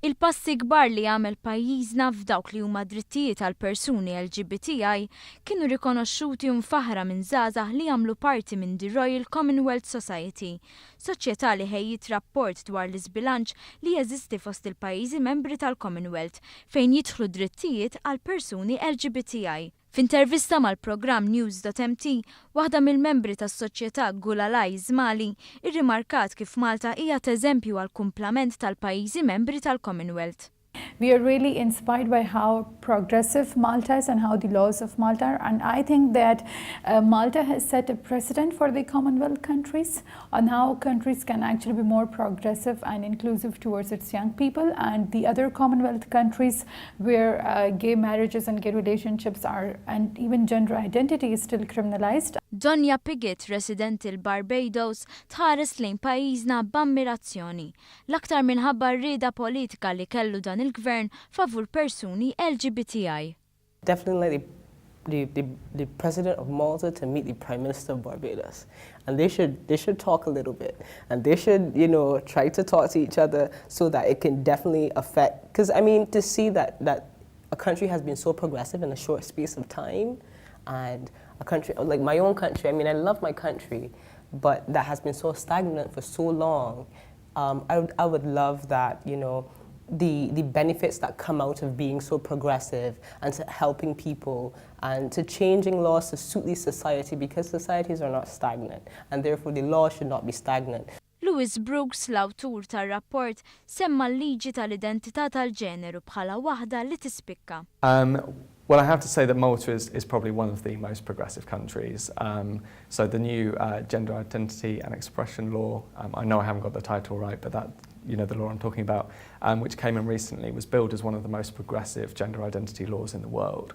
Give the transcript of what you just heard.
Il-passi kbar li għamel pajjiżna f'dawk li huma drittijiet għal persuni LGBTI kienu rikonoxxuti u mfaħra minn żgħażagħ li jagħmlu parti minn the Royal Commonwealth Society, soċjetà li ħejjiet rapport dwar l-iżbilanċ li jeżisti fost il-pajjiżi membri tal-Commonwealth fejn jidħlu drittijiet għal persuni LGBTI. F'intervista mal-programm News.mt, waħda mill-membri tas-soċjetà għall-pajjiżi irrimarkat kif Malta hija eżempju għal kumplament tal-pajjiżi membri tal-Commonwealth. We are really inspired by how progressive Malta is and how the laws of Malta are. And I think that Malta has set a precedent for the Commonwealth countries on how countries can actually be more progressive and inclusive towards its young people. And the other Commonwealth countries where gay marriages and gay relationships are, and even gender identity is still criminalized. Donja Piggott, resident il-Barbados, tħares lejn pajjiżna b'ammirazzjoni, l-aktar minħabba rrieda politika li kellu dan il-gvern favur persuni LGBTI. Definitely the president of Malta to meet the prime minister of Barbados, and they should talk a little bit, and they should try to talk to each other so that it can definitely affect. Because I mean, to see that a country has been so progressive in a short space of time, and a country like my own country, I mean, I love my country, but that has been so stagnant for so long. I would love that, the benefits that come out of being so progressive and to helping people and to changing laws to suit the society, because societies are not stagnant and therefore the law should not be stagnant. Louis Brooks, l-awtur tar-rapport, semma l-liġi tal-identità tal-ġeneru bħala waħda li tispikka. Well, I have to say that Malta is probably one of the most progressive countries. So the new gender identity and expression law, I know I haven't got the title right, but that, the law I'm talking about, which came in recently, was billed as one of the most progressive gender identity laws in the world.